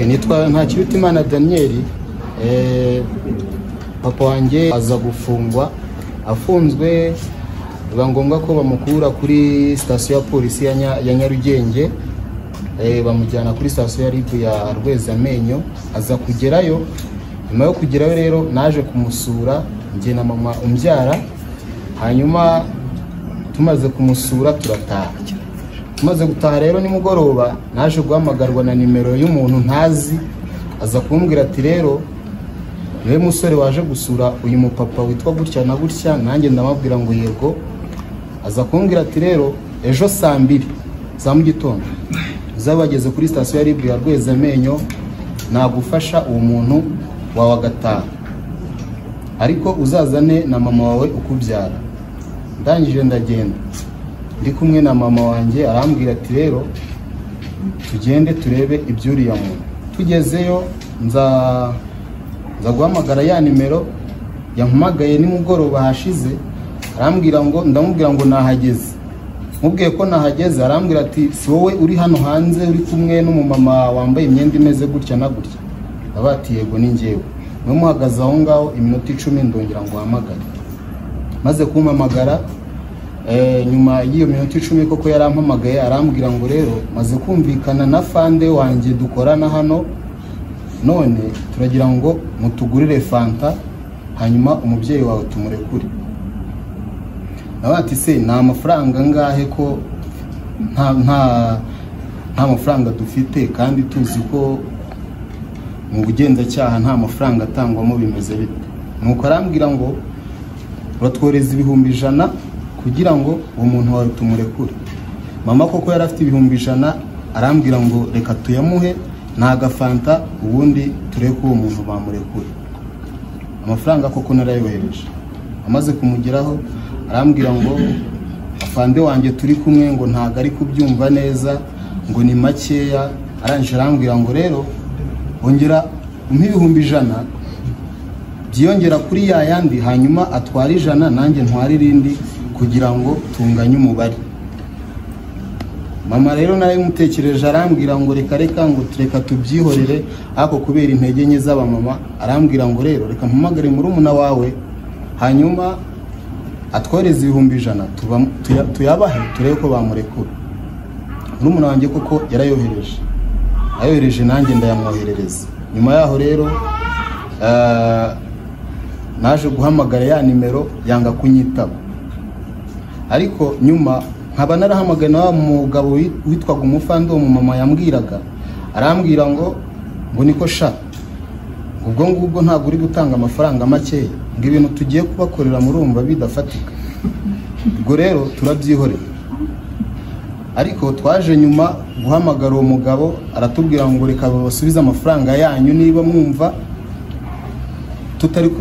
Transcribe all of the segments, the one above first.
Nitwa Ntakirutimana Daniel, papa wanjye aza gufungwa, afunzwe biba ngombwa ko bamukura kuri station ya polisi ya Nyarugenge, bamujyana kuri station ya RIB ya Rwezamenyo. Aza kugerayo, nyuma yo kugerayo rero naje kumusura njye na mama umbyara. Hanyuma tumaze kumusura turataha. Tumaze gutaha rero nimugoroba naje guhamagarwa na nimero y'umuntu ntazi, aza kumbwira ati rero niwe musore waje gusura uyu mupapa witwa gutya na gutya. Nanjye ndamabwira ngo yego. Aza kumbwira ati rero ejo saa 2 za mu gitondo uzabageze kuri station ya RIB ya Rwezamenyo, nagufasha uwo muntu wawe agataha, ariko uzazane na mama wawe ukubyara. Ndangije ndagenda ndi kumwe na mama wanjye, arambwira ati rero tugende turebe ibyuriya muntu. Tugezeyo nza guhamagara ya nimero yampamagaye nimugoroba hashize, arambwira ngo ndamubwira ngo nahageze. Mubwiye ko nahageze, arambwira ati si wowe uri hano hanze uri kumwe n'umumama wambaye imyenda imeze gutya na gutya? Abati yego ni njyewe. Mwe muhagaze aho ngaho iminota 10 ndongera ngo hamagare. Maze kumpamagara nyuma y'iyo minota 10 koko yarampamagaye, arambwira ngo rero maze kumvikana na fande wanjye dukorana hano, none turagira ngo mutugurire fanta hanyuma umubyeyi wawe tumurekure. Nabati se nta mafaranga ngahe ko nta mafaranga dufite, kandi tuzi ko mu bugenzacyaha nta mafaranga atangwamo, bimeze bite? Nuko arambwira ngo uratworeza 100 kugira ngo uwo muntu wawe tumurekure. Mama koko yari afite 100, arambwira ngo reka tuyamuhe nagafanta ubundi tureke uwo muntu bamurekure. Amafaranga koko narayohereje. Amaze kumugeraho arambwira ngo afande wanjye turi kumwe ngo ntago ari kubyumva neza, ngo ni makeya. Aranje arambwira ngo rero ongera umpe 100 byiyongera kuri ya yandi, hanyuma atwara 100 nanjye ntwara irindi kugira ngo tunganye umubare. Mama rero nawe mutekereje, arambwira ngo reka ngo tureka tubyihorere, ako kubera intege nke z'aba mama. Arambwira ngo rero reka mpamagare muri umuna wawe hanyuma atworeze 100 tuyabahe turebe ko bamurekura. Muri umuna wanjye koko yarayohereje nanjye ndayamwoherereza. Nyuma yaho rero naje guhamagara ya nimero yanga kunyitaba, ariko nyuma nkaba narahamagaye na wa mugabo witwaga umufande wo mu mama yambwiraga. Arambwira ngo niko sha ubwo ntabwo uri gutanga amafaranga makeya, ngo ibintu tugiye kubakorera murumva bidafatika, ubwo rero turabyihorera. Ariko twaje nyuma guhamagara uwo mugabo, aratubwira ngo reka basubize amafaranga yanyu niba mwumva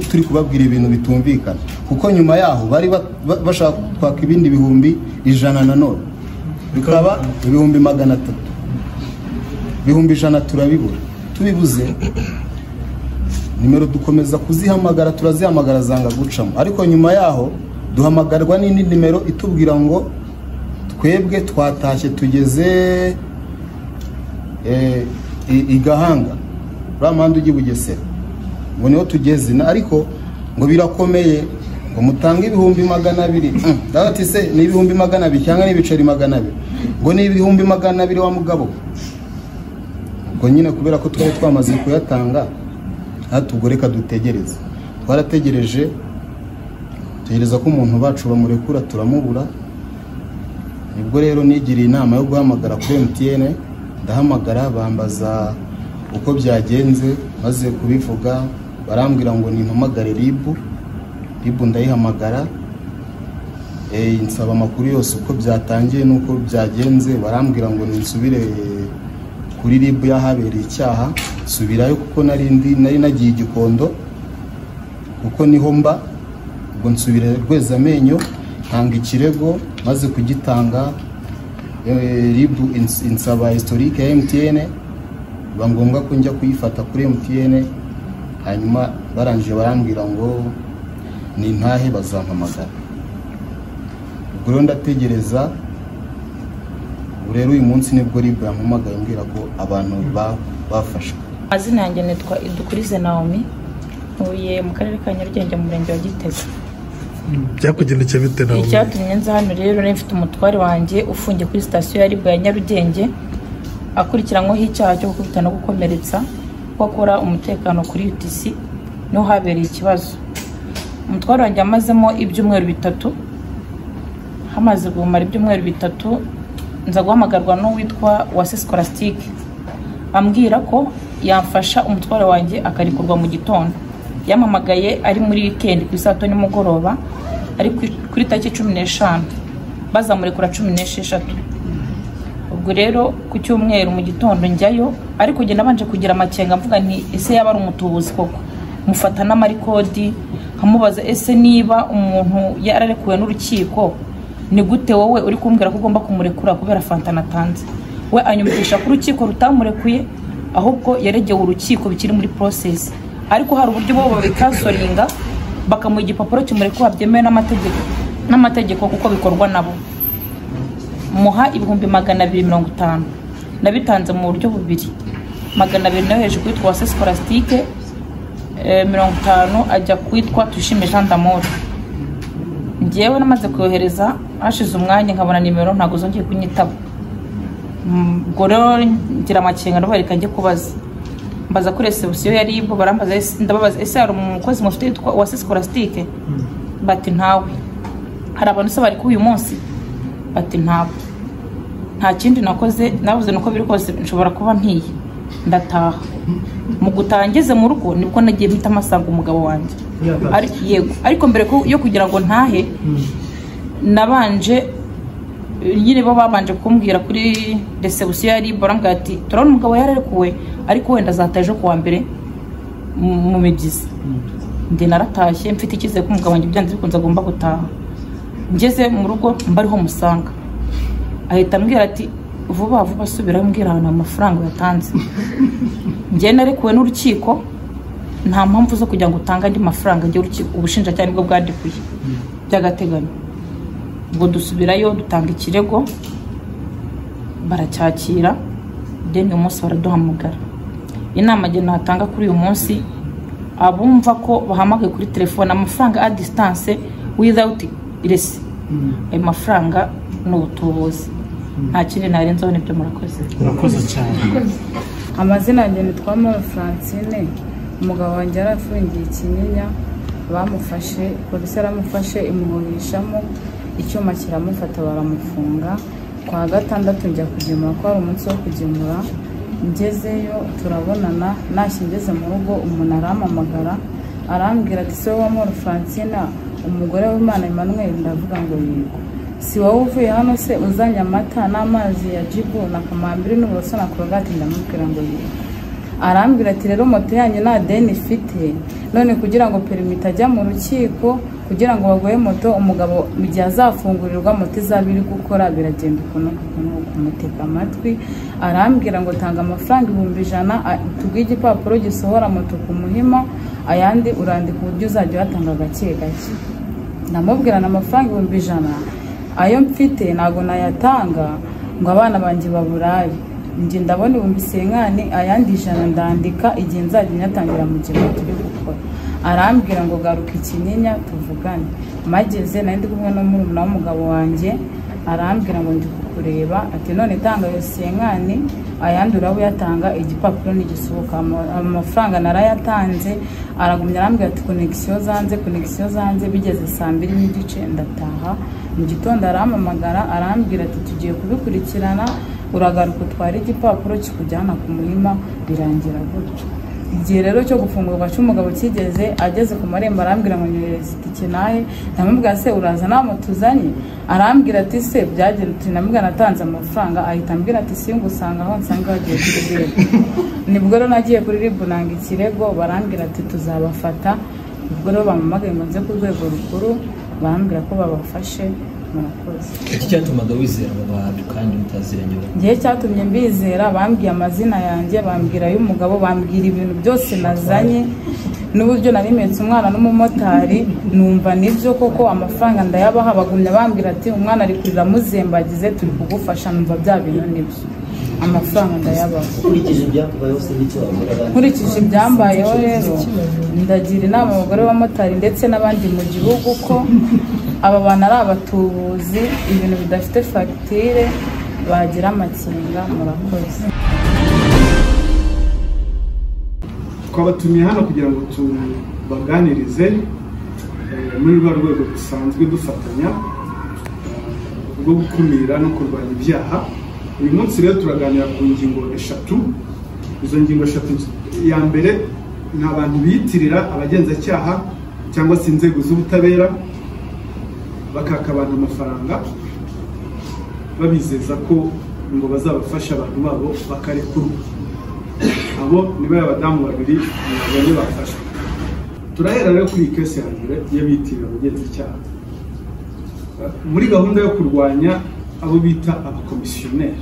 turi kubabwira ibintu bitumvikana, kuko nyuma yaho bari bashaka kwaka ibindi 100 nanone, bikaba 300. 100 turabibura. Tubibuze nimero dukomeza kuzihamagara, turazihamagara zanga gucamo. Ariko nyuma yaho duhamagarwa n'indi nimero itubwira ngo twebwe twatashye tugeze igahanga ramande ugi Bugesera, ngo niho tugeze, ariko ngo birakomeye ngo mutange 200. Ndabati se ni 200 cyangwa ni ibiceri 200? Ngo ni 200 wa mugabo. Ngo nyine kubera ko twari twamaze kuyatanga, atugoreka dutegereze. Twarategereje tegereza ko umuntu bacu bamurekura, turamubura. Nibwo rero nigiriye inama yo guhamagara kuri MTN. Ndahamagara bambaza uko byagenze, maze kubivuga barambwira ngo nimpamagare ribu ndayihamagara, nsaba amakuru yose uko byatangiye nuko byagenze, barambwira ngo ninsubire kuri ribu yahabereye icyaha, subirayo kuko nari nagiye Gikondo kuko niho mba, ubwo nsubira Rwezamenyo ntanga ikirego, maze kugitanga ribu insaba historique ya MTN, bangombwa ko njya kuyifata kuri MTN, hanyuma barangije barambwira ngo ni ntahe bazampamagara. Ubwo rero ndategereza, rero uyu munsi nibwo ribu yampamagaye mbwira ko abantu bafashwe. Azina yanjye nitwa Idukurize Naomi, uye mu karere ka Nyarugenge mu murenge wa Gitega. Byakugendekeye bite nawe? Icyatumye nza hano rero nifite umutware wanjye ufungiye kuri station ya ribu ya Nyarugenge, akurikiranyweho icyaha cyo gukubita no gukomeretsa, gukora umutekano kuri UTC, no habereye ikibazo. Umutware wanjye amazemo ibyumweru 3, hamaze gumara ibyumweru 3 nza guhamagarwa no witwa Uwase Scholastique, ambwira ko yamfasha umutware wanjye akarikurwa mu gitondo. Yamamagaye ari muri weekend ku isato nimugoroba, ari kuri tariki 15 bazamurekura 16. Ubwo rero ku cyumweru mu gitondo njyayo, ariko genda banje kugira amakenga mvuga nti ese yaba ari umutubuzi koko, mufata n'amarikodi nkamubaza ese niba umuntu yararekuwe n'urukiko ni gute wowe uri kumbwira ko ugomba kumurekura kubera fanta natanze? We anyumvisha ku rukiko rutamurekuye, ahubwo yaregewe urukiko bikiri muri process, ariko hari uburyo bo babikasoringa bakamuha igipapuro kimurekura byemewe n'amategeko kuko bikorwa nabo. Muha ibihumbi 250, nabitanze mu buryo bubiri, 200 nayo hejuru kwitwa Uwase Scholastique, 50 ajya kwitwa Tushime Jean d'Amour. Ngewe namaze kohereza hashize umwanya nkabona nimero ntago zongeye kunyitaba. Ubwo rero ngira amakenga ndabareka njye kubaza, mbaza kuri reception ya ribu, barambaza ndababaza ese hari umukozi mufite yitwa Uwase Scholastique? Bati ntawe. Hari abantu se bari ku uyu munsi? Bati ntawe. Nta kindi nakoze, navuze nuko biri kose nshobora kuba mpiye ndataha. Mu gutangeze mu rugo nibwo nagiye mpita amasanga umugabo wanjye. Ariko mbere yo kugira ngo ntahe, nabanje nyine bo babanje kumbwira kuri reception ya ribu, barambwira ati turabona umugabo yararekuwe ariko wenda azataje kuwa mbere mu mibyizi. Ndi naratashye mfite ikize ko umugabo wanjye byanze bikunze agomba gutaha. Ngeze mu rugo mbariho musanga, ahita ambwira ati vuba subira mbwira hano amafaranga yatanze. Ngiye narekuwe n'urukiko, nta mpamvu zo kugira ngo utanga andi mafaranga, ngiye urukiko ubushinjacyaha nibwo bwadikuye by'agateganyo. Ubwo dusubirayo dutanga ikirego, baracyakira, then uyu munsi baraduhamagara. Inama nge natanga kuri uyu munsi, abumva ko bahamagaye kuri telefone amafaranga a distance without iresi, ayo mafaranga n'ubutubuzi. Nta kindi narenzaho, nibyo murakoze. Murakoze cyane. Amazina yanjye nitwa Mama Francine, umugabo wanjye yarafungiye Kinyinya, bamufashe, polisi yaramufashe imuhurishamo icyuma kiramufata baramufunga. Kwa gatandatu njya kugemura, ko ari umunsi wo kugemura. Ngezeyo turabonana, nashingeze mu rugo umuntu arampamagara arambwira ati se wa Mama Francine, umugore w'Imana Emmanuel? Ndavuga ngo yego. Si wowe uvuye hano se uzanye amata n'amazi ya Jibu na kamambiri n'uburoso na korogati? Ndamubwira ngo yego. Arambwira ati rero moto yanyu nta deni ifite, none kugira ngo permit ajya mu rukiko kugira ngo bagoye moto, umugabo mu gihe azafungurirwa moto izaba iri gukora biragenda ukuntu kumutega amatwi. Arambwira ngo tanga amafaranga 100, tugwe igipapuro gisohora moto ku Muhima, ayandi urandika uburyo uzajya watanga gake gake. Ndamubwira na amafaranga 100 ayo mfite nago nayatanga ngo abana banje baburaye, nje ndabona 150, ayandi 100 ndandika igihe nzajya nyatangira mu gihe turi gukora. Arambwira ngo garuka Ikinyinya tuvugane. Mageze nandi kumwe no murumuna w'umugabo wanjye, arambwira ngo ndi kukureba, ati none tanga yo 50, ayandi urabu yatanga igipapuro n'igisohoka. Amafaranga narayatanze. Aragumya arambwira ati connexion zanze, bigeze 2:30 ndataha. Mu gitondo arampamagara arambwira ati tugiye kubikurikirana, uragaruka utwara igipapuro kikujyana ku Muhima, birangira gutyo. igihe rero cyo gufungurwa cy'umugabo kigeze, ageze ku marembo arambwira ngo nyohereze itike nahe, ndamubwira se uraza nta moto uzanye, arambwira ati se byagenze, ndamubwira natanze amafaranga, ahita ambwira ati si ngusanga aho nsanga wagiye kuri RIB. Nibwo rero nagiye kuri RIB nanga ikirego, barambwira ati tuzabafata. Ubwo rero bampamagaye ngo nze ku rwego rukuru, barambwira ko babafashe. Murakoze. Iki cyatumaga wizera abo bantu kandi mutaziranye? Igihe cyatumye mbizera, bambwiye amazina yanjye, bambwira y'umugabo, bambwira ibintu byose nazanye n'uburyo narimetse umwana n'umumotari, numva nibyo koko amafaranga ndayabaha. Bagumya bambwira ati umwana ari kurira muzembagize, turi kugufasha. Numva bya bintu nibyo, amafaranga ndayabaha. Nkurikije ibyambayeho rero, ndagira inama abagore b'abamotari ndetse n'abandi mu gihugu ko aba bantu ari abatubuzi, ibintu bidafite fagitire bagira amakenga. Murakoze. Twabatumiye hano kugira ngo tubaganirize muri rwa rwego dusanzwe dufatanya rwo gukumira no kurwanya ibyaha. Uyu munsi rero turaganira ku ngingo 3. Izo ngingo 3, ya mbere ni abantu biyitirira abagenzacyaha cyangwa se inzego z'ubutabera bakaka abantu amafaranga babizeza ko ngo bazabafasha abantu babo bakarekurwa. Abo nibo abadamu babiri bane bafashwe. Turahera rero kuri kese ya mbere y'abitirira abagenzacyaha. Muri gahunda yo kurwanya abo bita abakomisiyoneri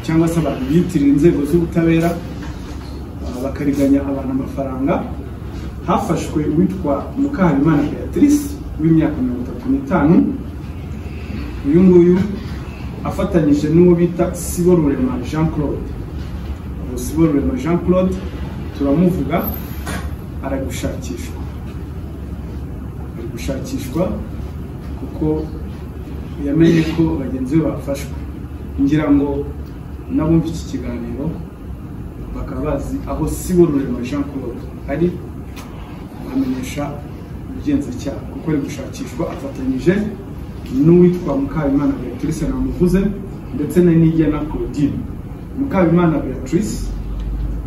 cyangwa se abantu biyitirira inzego z'ubutabera bakariganya abantu amafaranga, hafashwe uwitwa Mukahabimana Beatrice w'imyaka 35. Uyu nguyu afatanyije n'uwo bita Siborurema Jean Claude. Siborurema Jean Claude turamuvuga, ari gushakishwa kuko yamenye ko bagenzi be bafashwe. Ngira ngo nabumva iki kiganiro bakaba bazi aho Siborurema Jean Claude ari, bamenyesha ubugenzacyaha kuko ari gushakishwa afatanyije n'uwitwa Mukahabimana Beatrice namuvuze ndetse na Nigena Claudine. Mukahabimana Beatrice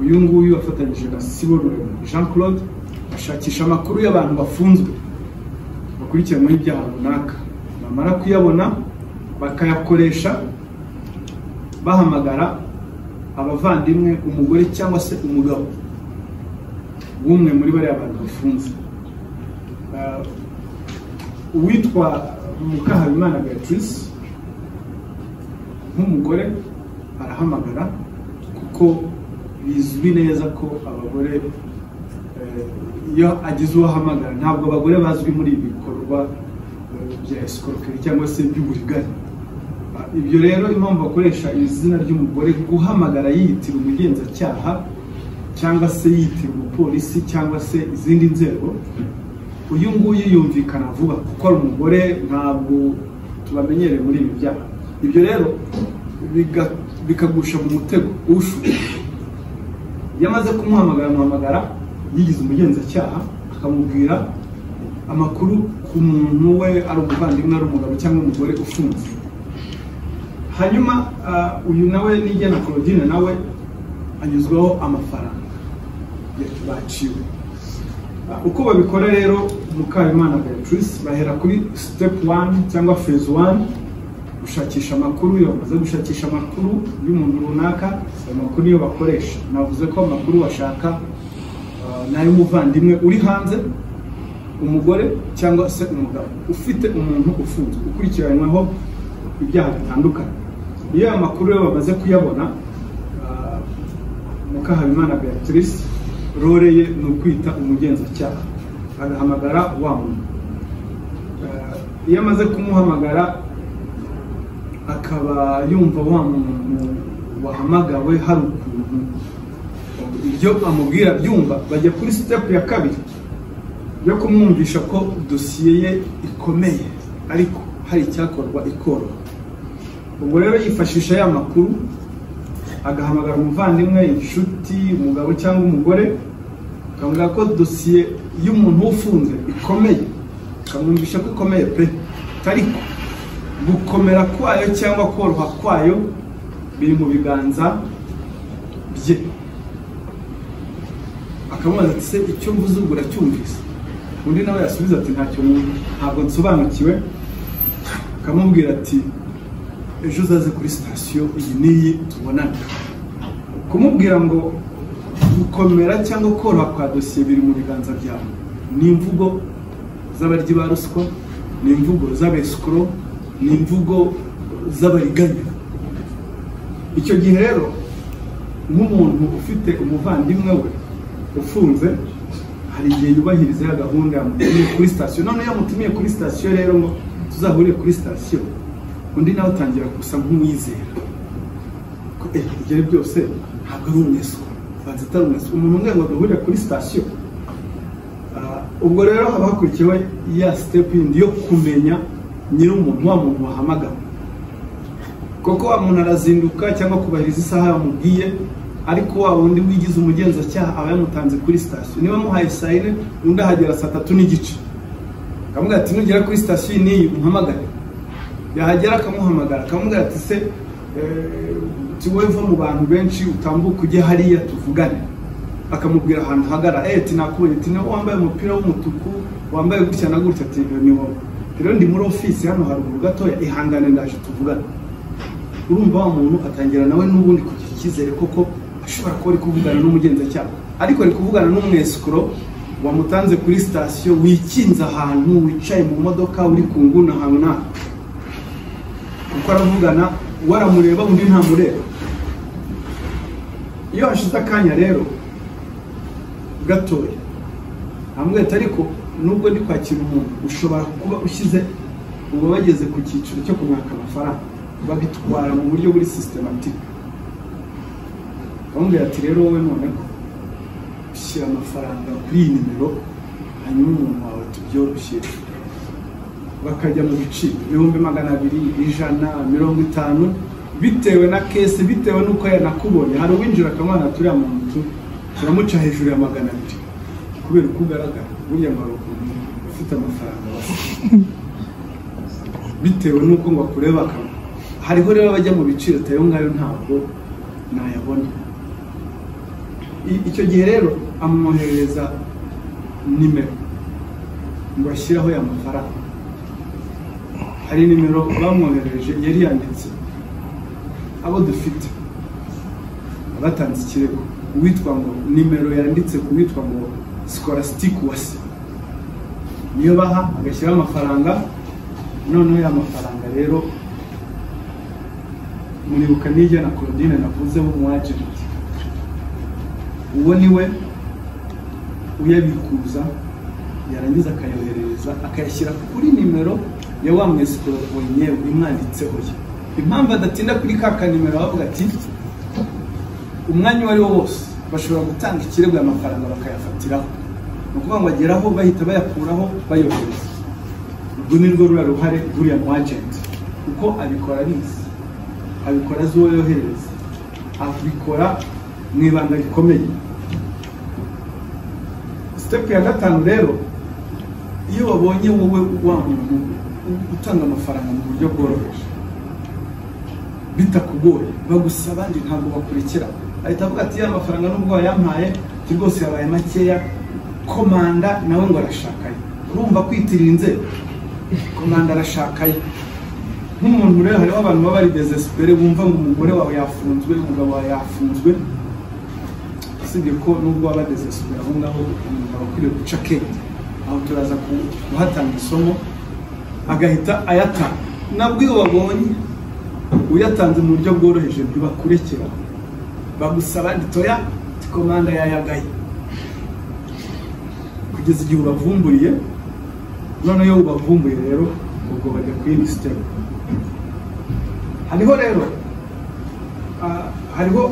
uyu nguyu afatanyije na Siborurema Jean Claude ashakisha amakuru y'abantu bafunzwe bakurikiranyweho ibyaha runaka, bamara kuyabona bakayakoresha bahamagara abavandimwe, umugore cyangwa se umugabo w'umwe muri bariya abantu bafunze. Uwitwa Mukahabimana Beatrice nk'umugore arahamagara kuko bizwi neza ko abagore iyo agize uwahamagara, ntabwo abagore bazwi muri ibi bikorwa bya escroquerie cyangwa se by'uburiganya. Ibyo rero impamvu bakoresha izina ry'umugore guhamagara yitira umugenzacyaha cyangwa se yitira umupolisi cyangwa se izindi nzego, uyu nguyu yumvikana vuba kuko ari umugore, ntabwo tubamenyereye muri ibi byaha. Ibyo rero bikagusha mu mutego ushuka. Yamaze kumuhamagara yigize umugenzacyaha, akamubwira amakuru ku muntu we, ari umuvandimwe, ari umugabo cyangwa umugore ufunze. Hanyuma uyu nawe Nigena Claudine nawe anyuzwaho amafaranga baciwe. Uko babikora rero, Mukahabimana Beatrice bahera kuri step 1 cyangwa phase 1, gushakisha amakuru. Iyo bamaze gushakisha amakuru y'umuntu runaka, amakuru yo bakoresha, navuze ko amakuru bashaka nayo umuvandimwe uri hanze, umugore cyangwa se umugabo ufite umuntu ufunzwe ukurikiranyweho ibyaha bitandukanye. Iyo amakuru yo bamaze kuyabona, Mukahabimana Beatrice roreye ni ukwita umugenzacyaha, agahamagara wa muntu. Iyo amaze kumuhamagara akaba yumva wa muntu wahamagawe hari ukuntu ibyo amubwira byumva, bajya kuri step ya 2 yo kumwumvisha ko dosiye ye ikomeye ariko hari icyakorwa ikoroha. Ubwo rero yifashisha ya makuru, agahamagara umuvandimwe, inshuti, umugabo cyangwa umugore, akamubwira ko dosiye y'umuntu ufunze ikomeye, akamwumvisha ko ikomeye pe, ariko gukomera kwayo cyangwa koroha kwayo biri mu biganza bye. akamubaza ati se icyo mvuze ubwo uracyumvise? Undi nawe yasubiza ati ntacyo numva, ntabwo nsobanukiwe. Akamubwira ati ejo uzaze kuri sitasiyo iyi n'iyi tubonane. Kumubwira ngo gukomera cyangwa koroha kwa dosiye biri mu biganza byawe. Ni imvugo z'abaryi ba ruswa, ni imvugo z'abesikoro, ni imvugo z'abariganya. Icyo gihe rero nk'umuntu ufite umuvandimwe we ufunze, hari igihe yubahiriza ya gahunda yamutumiye kuri sitasiyo. None yamutumiye kuri sitasiyo rero ngo tuzahurire kuri sitasiyo, undi nawe utangira gusa nk'uwizera ko ibyo byose ntabwo ari umweso, banza atari umweso, umuntu umwe ngo duhurire kuri sitasiyo. Ubwo rero haba hakurikiyeho ya step yindi yo kumenya nyir'umuntu, wa muntu wahamagara. Koko wa muntu arazinduka cyangwa kubahiriza isaha yamubwiye, ariko wa wundi wigize umugenzacyaha aba yamutanze kuri sitasiyo. Niba muhaye saa 4 undi ahagera saa 3:30, akamubwira ati nugera kuri sitasiyo n'iyi umuhamagare. Yahagera akamuhamagara, akamubwira ati se wowe uva mu bantu benshi utambuka ujye hariya tuvugane. Akamubwira ahantu hagara, ati nakubonye, ati niwe wambaye umupira w'umutuku, wambaye gutya na gutya, ati ni wowe. Rero ndi muri ofisi hano haruguru gatoya, ihangane ndaje tuvugane. Urumva wa muntu atangira nawe n'ubundi kugira icyizere koko ashobora kuba ari kuvugana n'umugenzacyaha, ariko ari kuvugana n'umwesikoro wamutanze kuri sitasiyo, wikinze ahantu, wicaye mu modoka, uri ku nguni ahantu nawe. Kuko aravugana waramureba undi ntamureba. Iyo hashize akanya rero gatoya, amwete ariko nubwo ndi kwakira umuntu ushobora kuba ushyize uba bageze ku cyiciro cyo kumwaka amafaranga, babitwara mu buryo buri systematic. Bamubwira ati rero wowe none ko ushyira amafaranga kuri iyi nimero, hanyuma umuntu wawe tubyoroshye. Bakajya mu biciro 200, 150, bitewe na kese, bitewe nuko yanakubonye. Hari uwinjira akamwana turiya muntu turamuca hejuru ya 200 kubera uko ugaragara, buriya ngo ufite amafaranga bitewe nuko ngo akureba akamwe. Hariho rero bajya mu biciro tayo ngayo ntabwo nayabona. Icyo gihe rero amwohereza nimero ngo ashyiraho ya mafaranga. Hari nimero bamwohereje yari yanditse abo dufite abatanze ikirego, uwitwa ngo nimero yanditse ku witwa ngo Scholastic Uwase, niyo baha agashyiraho amafaranga. Noneho ya mafaranga rero muribuka n'ijya na Claudine navuze mu agent, uwo niwe uyabikuza, yarangiza akayohereza akayashyira kuri nimero ya wa mwesikoro wenyewe imwanditseho. Impamvu adatinda kuri ka nimero bavuga ati umwanya wari wo wose bashobora gutanga ikirego y'amafaranga bakayafatiraho, nukuvuga ngo ageraho bahita bayakuraho bayohereza. Ubwo ni rwo ruhare ruriya mu agent, kuko abikora bizi, abikora zuwo yohereza, abikora mu ibanga rikomeye. Step ya 5 rero, iyo wabonye wowe wa muntu utanga amafaranga mu buryo bworoheje bitakugoye, bagusaba abandi ntabwo bakurikira, ahita avuga ati ya mafaranga nubwo yampaye rwose yabaye makeya, komanda nawe ngo arashakaye. Urumva kwitirira inzego, komanda arashakaye. Nk'umuntu rero hariho abantu baba bari desespere, bumva ngo umugore wawe yafunzwe, umugabo wawe yafunzwe, usibye ko nubwo baba desespere aho ngaho umuntu akwiriye guca kenge. Aho turaza kuhatanga isomo agahita ayatanga. Nabwo iyo babonye uyatanze mu buryo bworoheje ntibakurekera, bagusaba nditoya komanda yayagaye kugeza igihe ubavumburiye. None iyo ubavumbuye rero ubwo bajya kuri step. Hariho rero hariho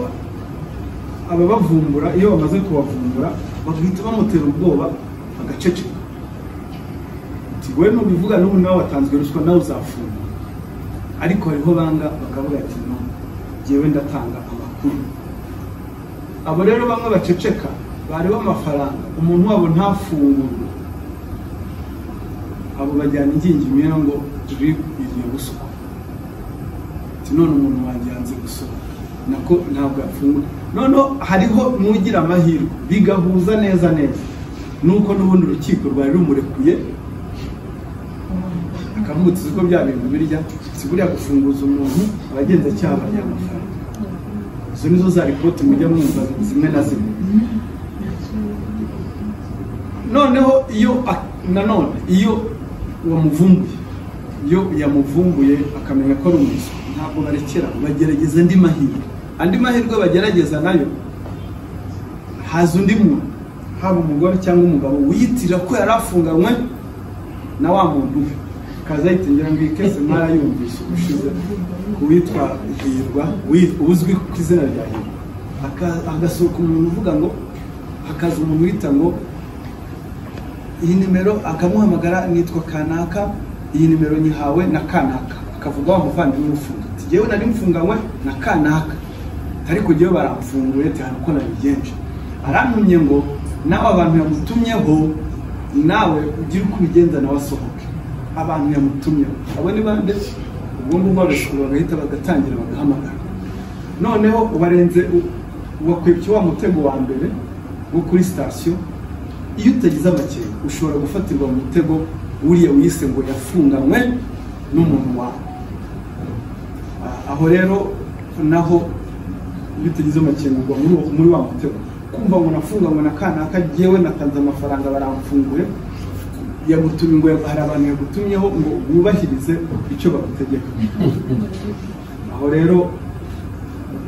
ababavumbura, iyo bamaze kubavumbura bagahita bamutera ubwoba agaceceka. Wewe nubivuga n'ubu nawe watanzwe ruswa nawe uzafunga. Ariko hariho banga bakavuga ati no, jewe ndatanga amakuru. Abo rero bamwe baceceka, bari b'amafaranga, umuntu wabo ntafungurwe, abo bajyana ingingimira ngo turi igiye gusukwa. Ati none umuntu wanjye yanze gusukwa, nako ntabwo yafunguye. Noneho hariho n'ugira amahirwe bigahuza neza nuko n'ubundi urukiko rwari rumurekuye akamutse ko bya bintu birya siguriya gufunguza umuntu abagenzacyaha bajya amafaranga. Izo nizo za ripoti mujya mwumva zimwe na zimwe. Noneho iyo wamuvumbuye, iyo yamuvumbuye akamenya ko ari umuswa, ntabwo barekera, bagerageza andi mahirwe bagerageza nayo. Haza undi muntu, haba umugore cyangwa umugabo wiyitirira ko yari afunganywe na wa muntu we, kaza yitingira ngo ikese mwarayumvise ushize uwitwa Hirwa, uzwi ku izina rya Hirwa, agasohoka umuntu uvuga ngo, hakaza umuntu wita ngo iyi nimero, akamuhamagara nitwa kanaka, iyi nimero nyihawe na kanaka, akavuga wa muvandimwe ufunga ati jewe nari mfunganywe na kanaka, ariko jewe baramfunguye ati hano ko nabigenje, arantumye ngo nawe abantu yamutumyeho nawe ugira uko ubigenza nawe asohoke. Abantu yamutumyeho abo ni bande? Ubwo ngubwo babishobora bagahita bagatangira bagahamagara. Noneho ubarenze wakwibye wa mutego wa mbere wo kuri station. Iyo utagize amakenga ushobora gufatirwa mu mutego uriya wise ngo yafunganywe n'umuntu wawe. Aho rero naho iyo utagize amakenga ugwa muri wa mutego, kumva ngo nafunganywe na kanaka, jewe natanze amafaranga baramfunguye, yagutumye ngo hari abantu yagutumyeho ngo wubahirize icyo bagutegeka. Aho rero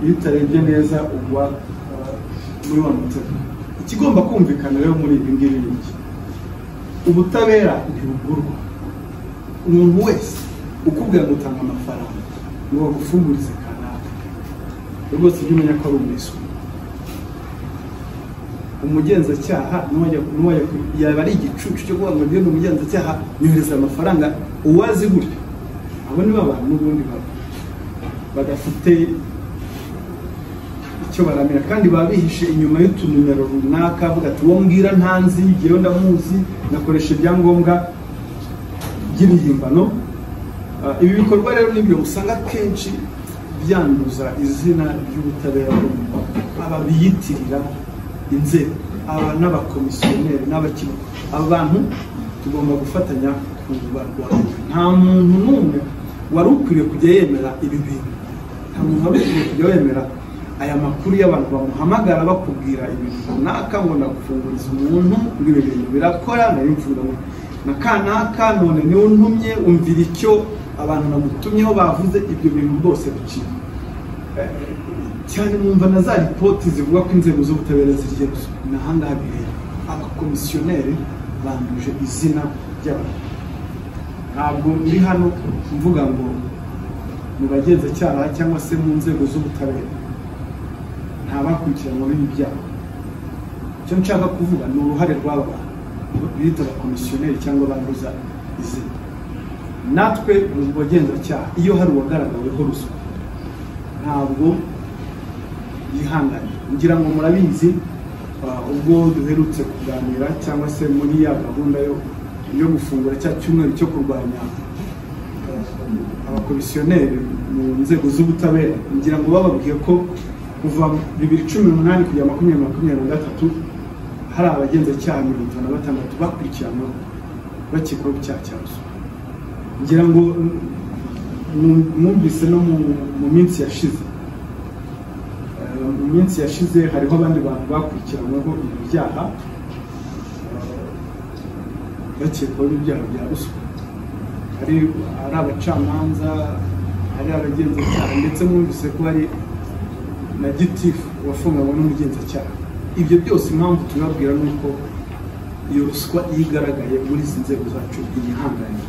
iyo utarebye neza ugwa muri wa mutego. Ikigomba kumvikana rero muri ibi ngibi n'iki? Ubutabera ntibugurwa. Umuntu wese ukubwira ngo utanga amafaranga ngo bagufungurize kanaka, rwose ujye umenya ko ari umwiswe. Umugenzacyaha yaba ari igicucu cyo kuvuga ngo ndiye umugenzacyaha nyohereza amafaranga uwazi gutyo. Abo ni abantu n'ubundi badafite icyo baramira, kandi babihishe inyuma y'utunumero runaka, avuga ati uwo mbwira ntanzi, ngewe ndamuzi, nakoresha ibyangombwa by'ibihimbano. Ibi bikorwa rero nibyo usanga kenshi byanduza izina ry'ubutabera. Aba biyitirira inzego, aba n'abakomisiyoneri n'abakiriya, aba bantu tugomba gufatanya kubarwanya. Nta muntu n'umwe wari ukwiriye kujya yemera ibi bintu, nta muntu wari ukwiriye kujya yemera aya makuru y'abantu bamuhamagara bakubwira ibintu runaka ngo nagufunguriza umuntu ngo ibi bintu birakora, nari mfunganywe na kanaka, none niwe untumye, umvira icyo abantu namutumyeho bavuze. Ibyo bintu byose biciye cyane mwumva na za ripoti zivuga ko inzego z'ubutabera zirya ruswa. N'ahangaha bireba abakomisiyoneri banduje izina ry'abantu. Ntabwo ndi hano mvuga ngo mu bagenzacyaha cyangwa se mu nzego z'ubutabera ntabakurikiranwa n'ibyaha. Icyo nshaka kuvuga ni uruhare rw'aba bantu bita abakomisiyoneri cyangwa banduza izina. Natwe mu bagenzacyaha iyo hari uwagaragaweho ruswa ntabwo yihangane. Ngira ngo murabizi ubwo duherutse kuganira cyangwa se muri ya gahunda yo gufungura cya cyumweru cyo kurwanya abakomisiyoneri mu nzego z'ubutabera, ngira ngo bababwiye ko kuva 2018 kugera 2023 hari abagenzacyaha 56 bakurikiranwa bakekwaho icyaha cya ruswa. Ngira ngo mwumvise no mu minsi yashize hariho abandi bantu bakurikiranweho ibyaha bakekwaho ibyaha bya ruswa. Hari abacamanza, hari abagenzacyaha, ndetse mwumvise ko hari na gitifu wafunganywe n'umugenzacyaha. Ibyo byose impamvu tubabwira nuko iyo ruswa igaragaye muri izi nzego zacu yihanganye.